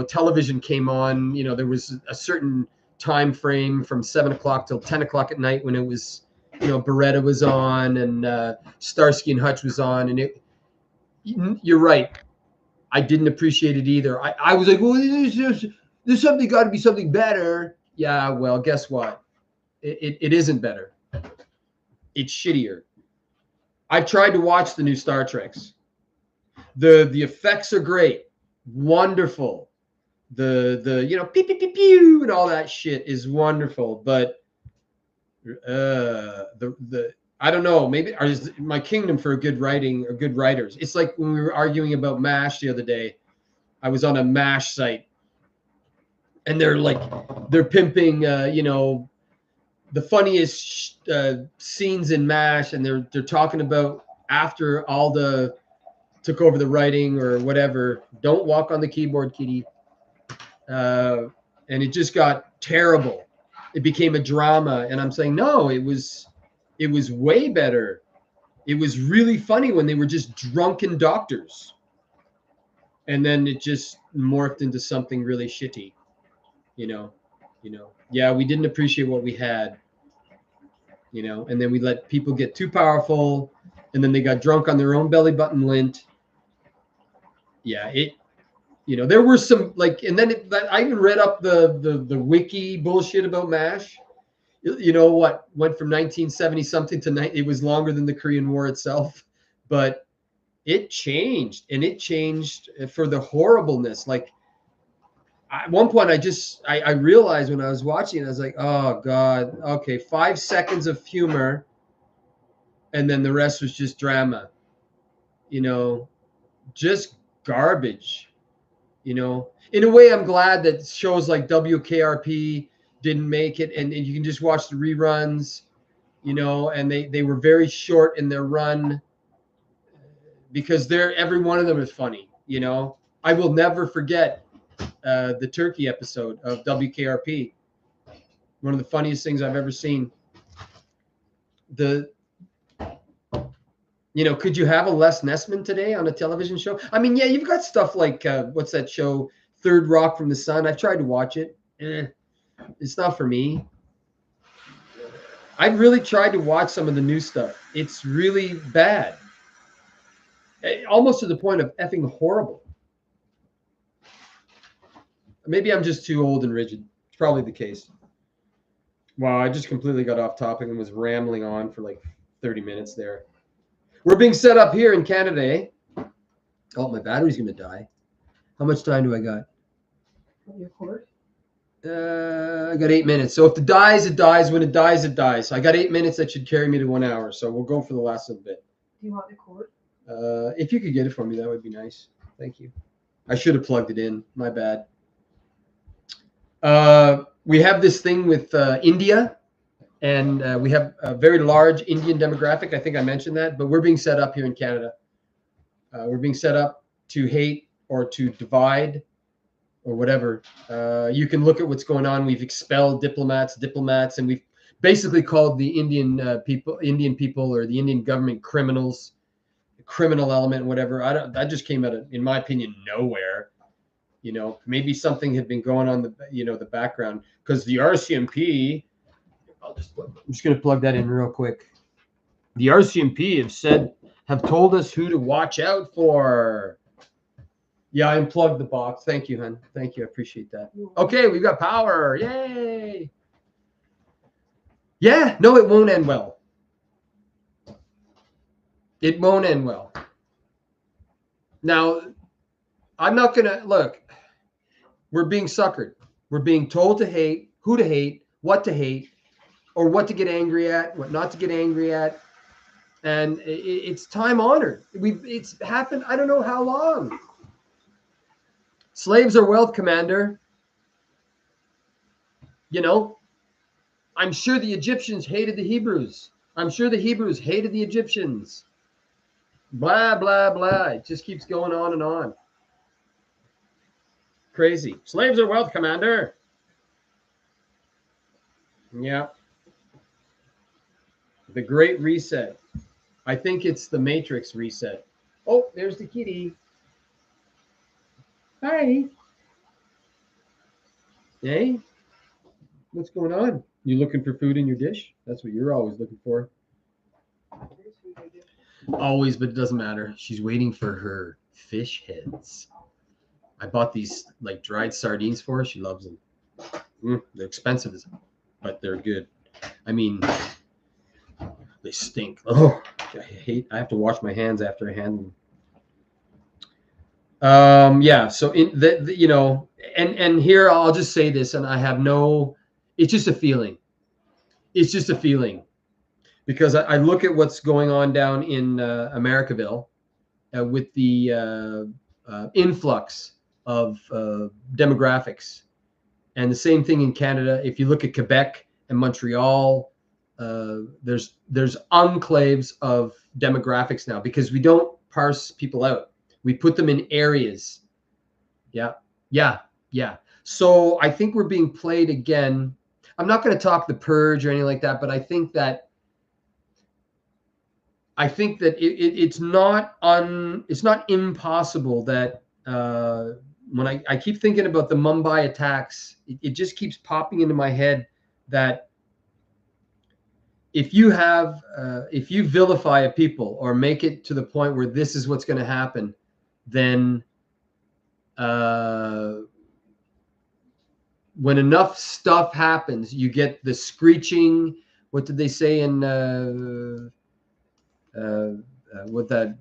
television came on, there was a certain time frame from 7 o'clock till 10 o'clock at night when it was, Beretta was on and Starsky and Hutch was on. And you're right. I didn't appreciate it either. I was like, well, there's something got to be something better. Yeah, well, guess what? It isn't better. It's shittier. I've tried to watch the new Star Treks. The effects are great, wonderful. The pew pew pew pew and all that shit is wonderful, but I don't know, maybe is my kingdom for good writing or good writers. It's like when we were arguing about MASH the other day. I was on a MASH site, and they're pimping, the funniest scenes in MASH, and they're talking about after Alda took over the writing or whatever. Don't walk on the keyboard, kitty. And it just got terrible. It became a drama, and I'm saying no. It was way better. It was really funny when they were just drunken doctors, and then it just morphed into something really shitty. Yeah, we didn't appreciate what we had. And then we let people get too powerful, and then they got drunk on their own belly button lint. Yeah, there were some and then I even read up the wiki bullshit about MASH. What went from 1970 something to it was longer than the Korean War itself, but it changed, and it changed for the horribleness. At one point, I realized when I was watching it, I was like, oh God, okay, 5 seconds of humor, and then the rest was just drama. Just garbage. In a way, I'm glad that shows like WKRP didn't make it, and you can just watch the reruns, and they were very short in their run, because every one of them is funny. I will never forget the turkey episode of WKRP. One of the funniest things I've ever seen. Could you have a Les Nessman today on a television show? I mean, yeah, you've got stuff like, what's that show, Third Rock from the Sun? I've tried to watch it. It's not for me. I've really tried to watch some of the new stuff. It's really bad. Almost to the point of effing horrible. Maybe I'm just too old and rigid. It's probably the case. Wow, I just completely got off topic and was rambling on for like 30 minutes there. We're being set up here in Canada, eh? Oh, my battery's going to die. How much time do I got? Your cord? I got 8 minutes. So if it dies, it dies. When it dies, it dies. I got 8 minutes. That should carry me to 1 hour. So we'll go for the last little bit. Do you want the cord? If you could get it for me, that would be nice. Thank you. I should have plugged it in. My bad. We have this thing with India, and we have a very large Indian demographic. I think I mentioned that, but we're being set up here in Canada. We're being set up to hate or to divide or whatever. You can look at what's going on. We've expelled diplomats, and we've basically called the Indian people or the Indian government criminals, the criminal element, whatever. That just came out of, in my opinion, nowhere. You know, maybe something had been going on the background, because the RCMP. I'm just going to plug that in real quick. The RCMP have told us who to watch out for. Yeah, I unplugged the box. Thank you, hon. Thank you. I appreciate that. Okay, we've got power. Yay. Yeah, no, it won't end well. It won't end well. Now, I'm not going to, look, we're being suckered. We're being told to hate, who to hate, what to hate, or what to get angry at, what not to get angry at. And it's time honored. It's happened, I don't know how long. Slaves are wealth, Commander. You know, I'm sure the Egyptians hated the Hebrews. I'm sure the Hebrews hated the Egyptians. Blah, blah, blah. It just keeps going on and on. Crazy. Slaves are wealth, Commander. Yeah. The Great Reset. I think it's the Matrix reset. Oh, there's the kitty. Hi. Hey. What's going on? You looking for food in your dish? That's what you're always looking for. Always, but it doesn't matter. She's waiting for her fish heads. I bought these like dried sardines for her. She loves them. They're expensive, but they're good. I mean, they stink. Oh, I have to wash my hands after I handle them. Yeah. So in the you know, and here I'll just say this, and I have no. It's just a feeling. It's just a feeling, because I look at what's going on down in Americaville with the influx of demographics, and the same thing in Canada. If you look at Quebec and Montreal, there's enclaves of demographics now, because we don't parse people out. We put them in areas. Yeah. So I think we're being played again. I'm not going to talk the purge or anything like that, but I think that it's not impossible that when I keep thinking about the Mumbai attacks, it just keeps popping into my head that if you vilify a people or make it to the point where this is what's going to happen, then when enough stuff happens, you get the screeching. What did they say in what that?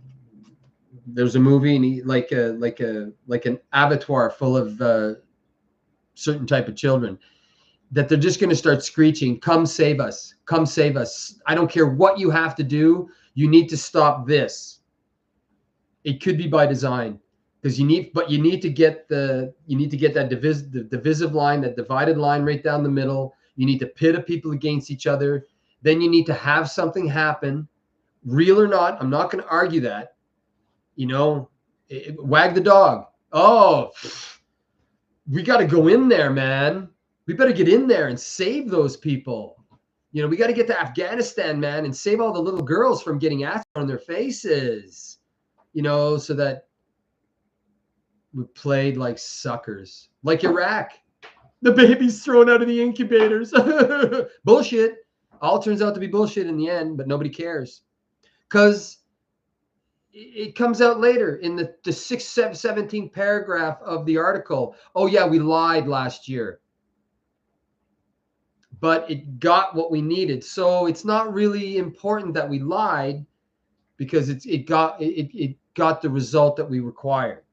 There's a movie, and like an abattoir full of certain type of children, that they're just going to start screeching, "Come save us! Come save us! I don't care what you have to do. You need to stop this." It could be by design, because you need to get that divisive line, that divided line right down the middle. You need to pit of people against each other. Then you need to have something happen, real or not. I'm not going to argue that. You know, wag the dog. Oh, we got to go in there, man. We better get in there and save those people. You know, we got to get to Afghanistan, man, and save all the little girls from getting acid on their faces. You know, so that we played like suckers, like Iraq. The baby's thrown out of the incubators. Bullshit. All turns out to be bullshit in the end, but nobody cares, because it comes out later in the 17th paragraph of the article. Oh yeah, we lied last year, but it got what we needed. So it's not really important that we lied, because it got the result that we required.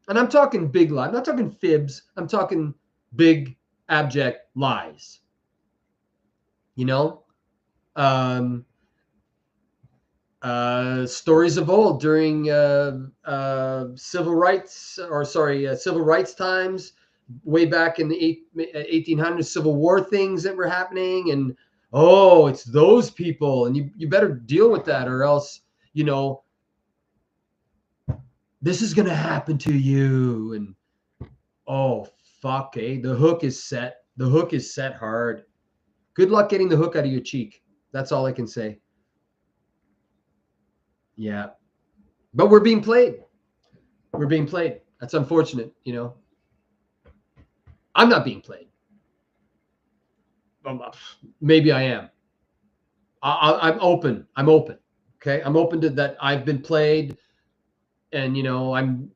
And I'm talking big lie. I'm not talking fibs. I'm talking big abject lies. You know, stories of old during civil rights times, way back in the 1800s, Civil War things that were happening, and oh, it's those people, and you better deal with that, or else, you know, this is gonna happen to you, and oh fuck, the hook is set. The hook is set hard. Good luck getting the hook out of your cheek. That's all I can say. Yeah. But we're being played. We're being played. That's unfortunate, you know. I'm not being played. Maybe I am. I'm open. I'm open. Okay. I'm open to that. I've been played, and, you know, I'm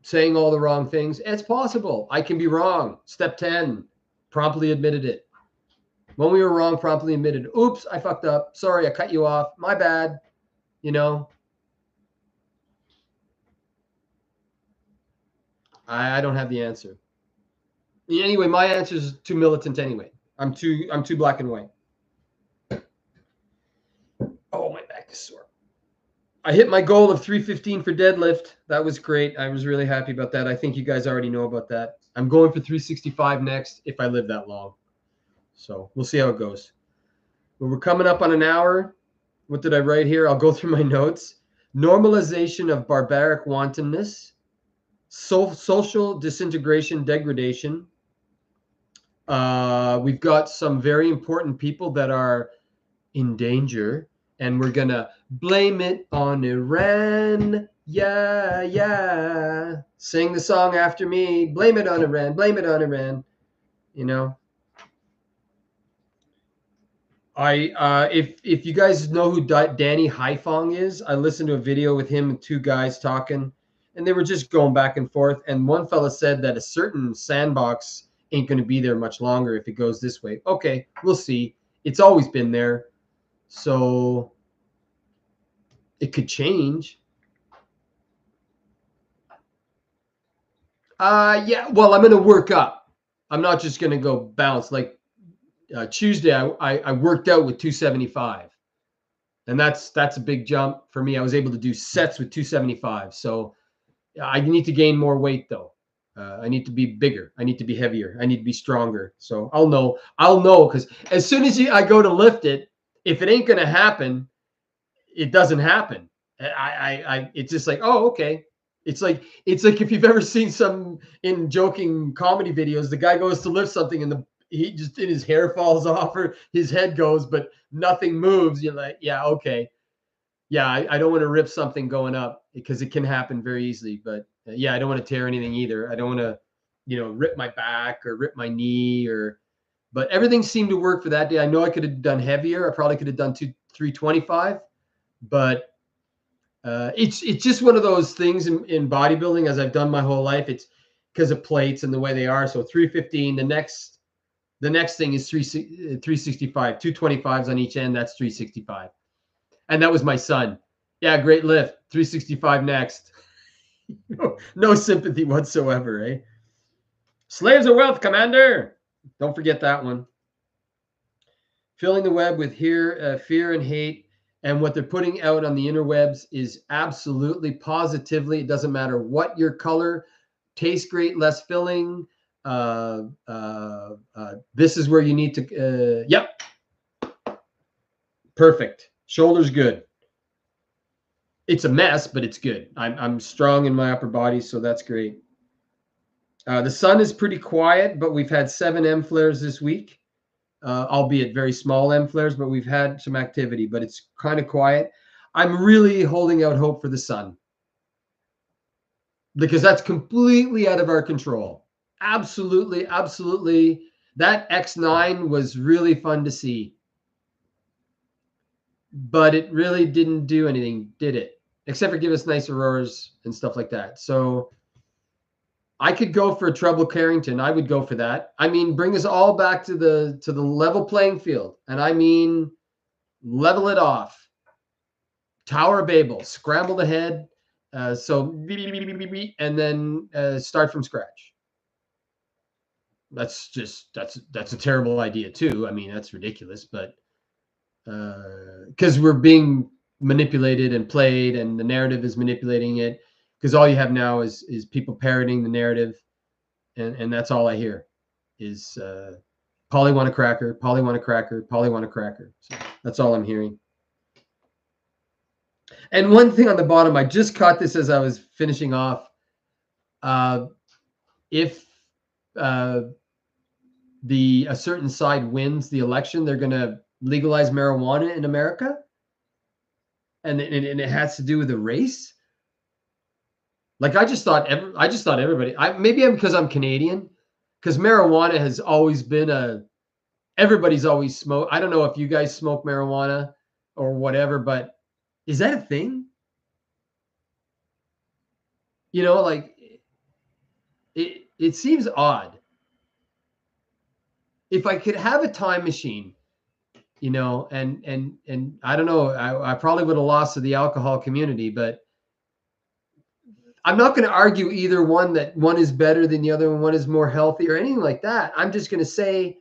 saying all the wrong things. It's possible. I can be wrong. Step 10, promptly admitted it. When we were wrong, promptly admitted, oops, I fucked up. Sorry, I cut you off. My bad. You know, I don't have the answer. Anyway, my answer is too militant anyway. I'm too black and white. Oh, my back is sore. I hit my goal of 315 for deadlift. That was great. I was really happy about that. I think you guys already know about that. I'm going for 365 next if I live that long. So we'll see how it goes. But we're coming up on an hour. What did I write here? I'll go through my notes. Normalization of barbaric wantonness, social disintegration, degradation. We've got some very important people that are in danger, and we're gonna blame it on Iran. Yeah, yeah. Sing the song after me. Blame it on Iran. Blame it on Iran. You know. If you guys know who Danny Haifong is, I listened to a video with him and two guys talking, and they were just going back and forth. And one fella said that a certain sandbox ain't going to be there much longer if it goes this way. Okay, we'll see. It's always been there, so it could change. Yeah. Well, I'm going to work up. I'm not just going to go bounce. Like Tuesday, I worked out with 275. And that's a big jump for me. I was able to do sets with 275. So I need to gain more weight though. I need to be bigger. I need to be heavier. I need to be stronger. So I'll know because as soon as I go to lift it, if it ain't gonna happen, it doesn't happen. It's just like, oh, okay. It's like if you've ever seen some in joking comedy videos, the guy goes to lift something and he just his hair falls off or his head goes, but nothing moves. You're like, yeah, okay. Yeah, I don't want to rip something going up because it can happen very easily. But yeah, I don't want to tear anything either. I don't want to, rip my back or rip my knee but everything seemed to work for that day. I know I could have done heavier. I probably could have done 325, but it's just one of those things in bodybuilding, as I've done my whole life. It's because of plates and the way they are. So 315, the next thing is 365, 225s on each end. That's 365. And that was my son. Yeah, great lift. 365 next. No sympathy whatsoever, eh? Slaves of wealth, Commander. Don't forget that one. Filling the web with fear and hate, and what they're putting out on the interwebs is absolutely, positively, it doesn't matter what your color, tastes great, less filling. This is where you need to. Yep. Perfect. Shoulders good. It's a mess, but it's good. I'm strong in my upper body, so that's great. The sun is pretty quiet, but we've had 7 M flares this week, albeit very small M flares, but we've had some activity, but it's kind of quiet. I'm really holding out hope for the sun because that's completely out of our control. Absolutely, absolutely. That X9 was really fun to see, but it really didn't do anything, did it? Except for give us nice auroras and stuff like that. So I could go for a treble Carrington. I would go for that. I mean, bring us all back to the level playing field, and I mean, level it off. Tower of Babel, scramble the head, and then start from scratch. that's a terrible idea too. I mean, that's ridiculous, but because we're being manipulated and played, and the narrative is manipulating it. Because all you have now is people parroting the narrative, and that's all I hear is Polly want a cracker, Polly want a cracker, Polly want a cracker. So that's all I'm hearing. And one thing on the bottom, I just caught this as I was finishing off. If a certain side wins the election, they're going to legalize marijuana in America, and it has to do with the race. Like I just thought everybody. Maybe because I'm Canadian, because marijuana has always been everybody's always smoked. I don't know if you guys smoke marijuana or whatever, but is that a thing? You know, like it seems odd. If I could have a time machine, you know, and I don't know, I probably would have lost to the alcohol community, but I'm not going to argue either one that one is better than the other and one is more healthy or anything like that. I'm just going to say,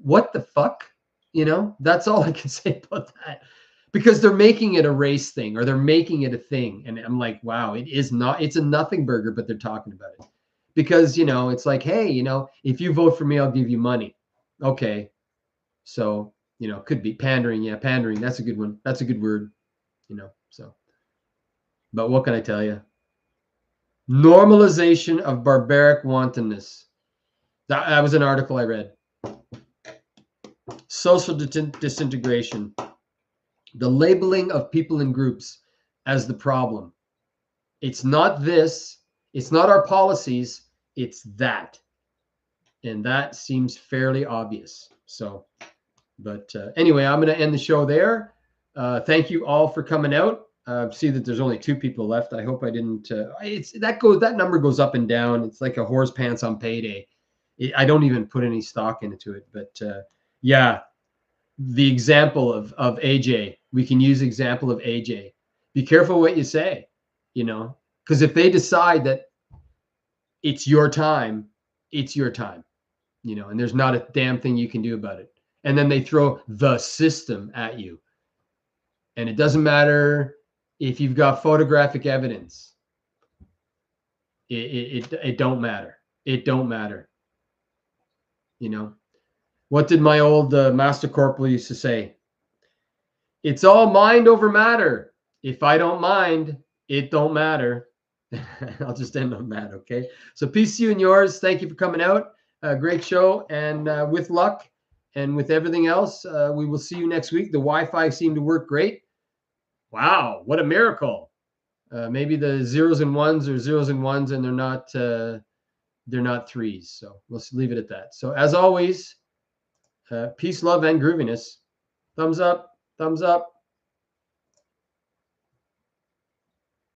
what the fuck? You know, that's all I can say about that. Because they're making it a race thing, or they're making it a thing. And I'm like, wow, it is not, it's a nothing burger, but they're talking about it. Because, you know, it's like, hey, you know, if you vote for me, I'll give you money. Okay. So, you know, could be pandering. Yeah, pandering. That's a good one. That's a good word, you know. So, but what can I tell you? Normalization of barbaric wantonness. That was an article I read. Social disintegration. The labeling of people in groups as the problem. It's not this. It's not our policies. It's that. And that seems fairly obvious. So, but anyway, I'm going to end the show there. Thank you all for coming out. See that there's only 2 people left. I hope I didn't. That number goes up and down. It's like a horse pants on payday. I don't even put any stock into it. But yeah, the example of AJ. We can use the example of AJ. Be careful what you say, you know, because if they decide that it's your time, it's your time, you know, and there's not a damn thing you can do about it. And then they throw the system at you. And it doesn't matter if you've got photographic evidence. It don't matter. It don't matter. You know, what did my old master corporal used to say? It's all mind over matter. If I don't mind, it don't matter. I'll just end on that. Okay. So peace to you and yours. Thank you for coming out. Great show. And with luck and with everything else, we will see you next week. The Wi-Fi seemed to work great. Wow, what a miracle. Maybe the 0s and 1s are 0s and 1s, and they're not 3s. So let's leave it at that. So as always, peace, love, and grooviness. Thumbs up. Thumbs up.